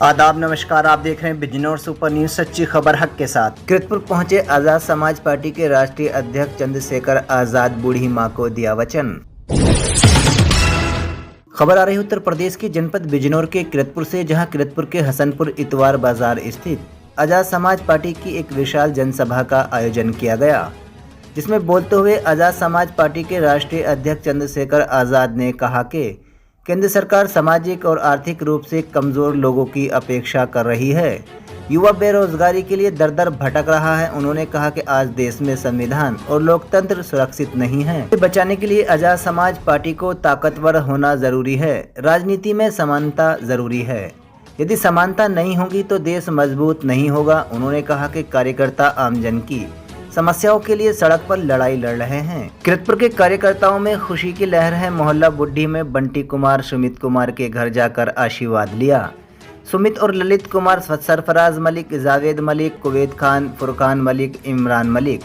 आदाब, नमस्कार। आप देख रहे हैं बिजनौर सुपर न्यूज, सच्ची खबर हक के साथ। किरतपुर पहुंचे आजाद समाज पार्टी के राष्ट्रीय अध्यक्ष चंद्रशेखर आजाद, बूढ़ी मां को दिया वचन। खबर आ रही उत्तर प्रदेश के जनपद बिजनौर के किरतपुर से, जहां किरतपुर के हसनपुर इतवार बाजार स्थित आजाद समाज पार्टी की एक विशाल जनसभा का आयोजन किया गया, जिसमें बोलते हुए आजाद समाज पार्टी के राष्ट्रीय अध्यक्ष चंद्रशेखर आजाद ने कहा कि केंद्र सरकार सामाजिक और आर्थिक रूप से कमजोर लोगों की अपेक्षा कर रही है। युवा बेरोजगारी के लिए दर दर भटक रहा है। उन्होंने कहा कि आज देश में संविधान और लोकतंत्र सुरक्षित नहीं है। इसे बचाने के लिए आजाद समाज पार्टी को ताकतवर होना जरूरी है। राजनीति में समानता जरूरी है। यदि समानता नहीं होगी तो देश मजबूत नहीं होगा। उन्होंने कहा कि कार्यकर्ता आमजन की समस्याओं के लिए सड़क पर लड़ाई लड़ रहे हैं। किरतपुर के कार्यकर्ताओं में खुशी की लहर है। मोहल्ला बुड्ढी में बंटी कुमार सुमित कुमार के घर जाकर आशीर्वाद लिया। सुमित और ललित कुमार, सरफराज मलिक, जावेद मलिक, कुवैत खान, फुरकान मलिक, इमरान मलिक,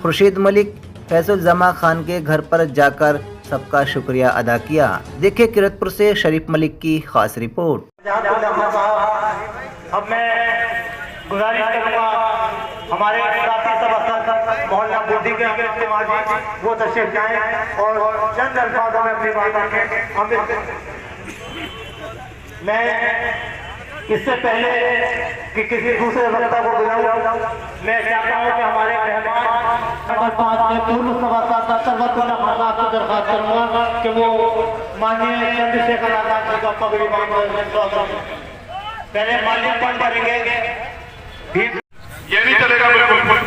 खुर्शीद मलिक, फैसल जमा खान के घर पर जाकर सबका शुक्रिया अदा किया। देखिए किरतपुर से शरीफ मलिक की खास रिपोर्ट। अब मैं गुजारिश करूंगा हमारे मोहल्ला बुद्धि के अमित कुमार जी वो तशरीफ जाएं और चंद अल्फाजों में अपनी बात रखें। अमित, मैं इससे पहले कि किसी दूसरे वक्ता को बुलाऊं, मैं चाहता हूं कि हमारे मेहमान पूर्व सभासद को दरखास्त करूंगा कि वो माननीय चंद्रशेखर आजाद जी का पगड़ी बांध पहले माल्यार्पण करेंगे। ये नहीं चलेगा बिल्कुल।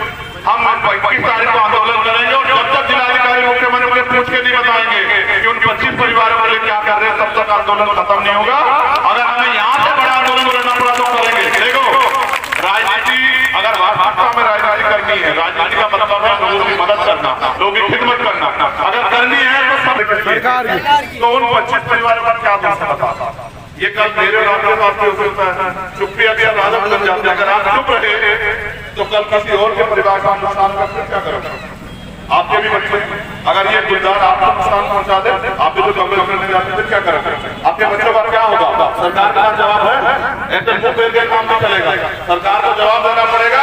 हम 21 तारीख को आंदोलन करेंगे और जब तक जिलाधिकारी मुख्यमंत्री को पूछ के नहीं बताएंगे कि उन 25 परिवारों के लिए क्या कर रहे हैं, तब तक आंदोलन खत्म नहीं होगा। अगर हमें यहाँ से बड़ा आंदोलन करना पड़ा तो करेंगे। देखो, राजनीति अगर भाजपा में राजनीति करनी है, राजनीति का मतलब है लोगों की मदद करना, लोगों की खिदमत करना। अगर करनी है तो सरकार तो उन 25 परिवारों पर क्या दोष बता। ये कल मेरे और आपके पास हो सकता है। चुप्पी अभी आदत लग जाती है। अगर आप चुप रहे तो कल किसी और के परिवार का नुकसान करके क्या करोगे? आपके भी बच्चे, अगर ये गुलदार आपको नुकसान पहुंचा दे, आप भी तो कमरे करने जाते हैं, क्या करोगे? आपके बच्चों का क्या होगा? सरकार का जवाब है एकदम मुंह फेर के काम नहीं चलेगा। सरकार को जवाब देना पड़ेगा।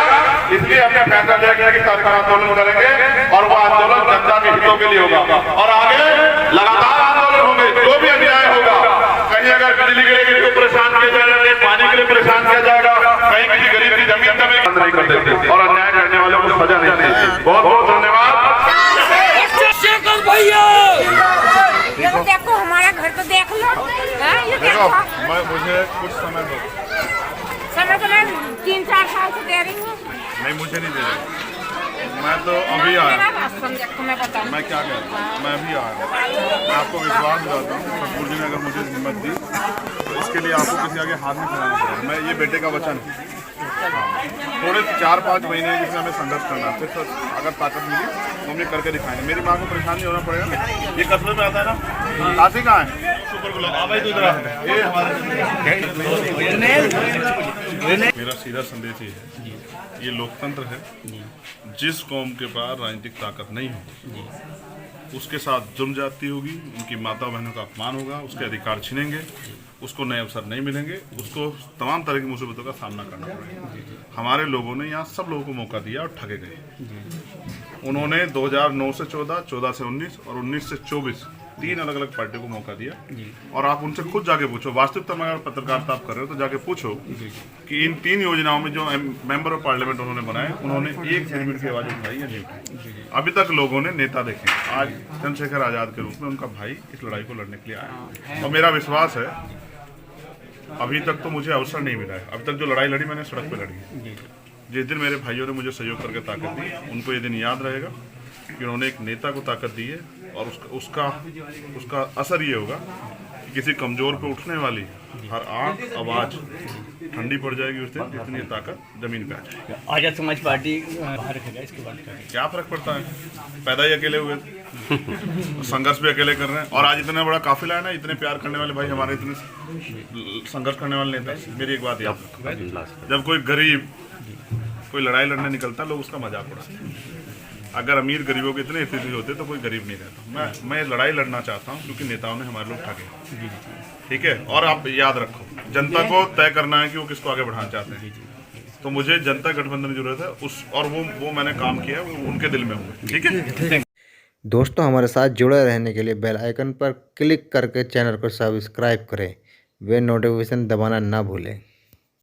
इसलिए हमने फैसला लिया गया कि कार्यक्रम आंदोलन करेंगे और वो आंदोलन जनता के हितों के लिए होगा और आगे लगातार आंदोलन होंगे। जो भी अन्याय होगा, कहीं अगर बिजली गिरेगी तो परेशान किया जाएगा, पानी के लिए परेशान किया जाएगा, कहीं किसी गरीब की जमीन का भी नहीं कर देते और अन्याय करने वालों को सजा नहीं देते। बहुत बहुत धन्यवाद। देखो हमारा घर तो देख लो। देखो, मुझे कुछ समय दो। समय तो मैं 3-4 साल से दे रही हूँ। नहीं, मुझे नहीं दे रही। मैं तो अभी आया। मैं क्या कह रहा हूँ, मैं अभी आया। मैं आपको विश्वास दिलाता हूँ, ठाकुर जी ने अगर मुझे हिम्मत दी तो इसके लिए आपको किसी आगे हाथ नहीं फैलाना पड़ेगा। मैं ये बेटे का वचन है। थोड़े 4-5 महीने जिसमें हमें संघर्ष करना, फिर अगर ताकत मिली तो हम ये करके दिखाएंगे। मेरी माँ को परेशान नहीं होना पड़ेगा। ये कस्बे में आता है ना, काशी कहाँ है? ये हमारे मेरा सीधा संदेश ये है, ये लोकतंत्र है। जिस कौम के पास राजनीतिक ताकत नहीं होगी उसके साथ जुर्म जाती होगी, उनकी माता बहनों का अपमान होगा, उसके अधिकार छिनेंगे, उसको नए अवसर नहीं मिलेंगे, उसको तमाम तरह की मुसीबतों का सामना करना पड़ेगा। हमारे लोगों ने यहाँ सब लोगों को मौका दिया और ठगे गए। उन्होंने 2009 से 14, 14 से 19 और 19 से 24 3 अलग अलग पार्टियों को मौका दिया। और आप उनसे खुद जाके पूछो, वास्तविकता में अगर पत्रकारिता आप कर रहे हो तो जाके पूछो कि इन 3 योजनाओं में जो मेंबर ऑफ पार्लियामेंट उन्होंने बनाए, उन्होंने 1 सेंटीमीटर की आवाज उठाई या नहीं उठाई? अभी तक लोगों ने नेता देखे। आज चंद्रशेखर आजाद के रूप में उनका भाई इस लड़ाई को लड़ने के लिए आया और मेरा विश्वास है अभी तक तो मुझे अवसर नहीं मिला है। अभी तक जो लड़ाई लड़ी मैंने सड़क पे लड़ी। जिस दिन मेरे भाइयों ने मुझे सहयोग करके ताकत दी, उनको ये दिन याद रहेगा कि उन्होंने एक नेता को ताकत दी है और उसका असर ये होगा कि किसी कमजोर पे उठने वाली हर आंख आवाज ठंडी पड़ जाएगी उस दिन, जितनी ताकत जमीन पे आ जाएगी। आजाद समाज पार्टी बाहर रखेगा, इसके बाद क्या फर्क पड़ता है? पैदा ही अकेले हुए थे, संघर्ष भी अकेले कर रहे हैं और आज इतना बड़ा काफिला है ना, इतने प्यार करने वाले भाई हमारे, इतने संघर्ष करने वाले नेता। मेरी एक बात याद, जब कोई गरीब कोई लड़ाई लड़ने निकलता है, लोग उसका मजाक उड़ाते हैं। अगर अमीर गरीबों के इतने स्थिति होते तो कोई गरीब नहीं रहता। मैं लड़ाई लड़ना चाहता हूँ क्योंकि नेताओं ने हमारे लोग ठगे। ठीक है, और आप याद रखो, जनता को तय करना है कि वो किसको आगे बढ़ाना चाहते हैं। तो मुझे जनता गठबंधन की जरूरत है उस, और वो मैंने काम किया, वो उनके दिल में हुआ। ठीक है। दोस्तों, हमारे साथ जुड़े रहने के लिए बेल आइकन पर क्लिक करके चैनल को सब्सक्राइब करें, वे नोटिफिकेशन दबाना ना भूलें।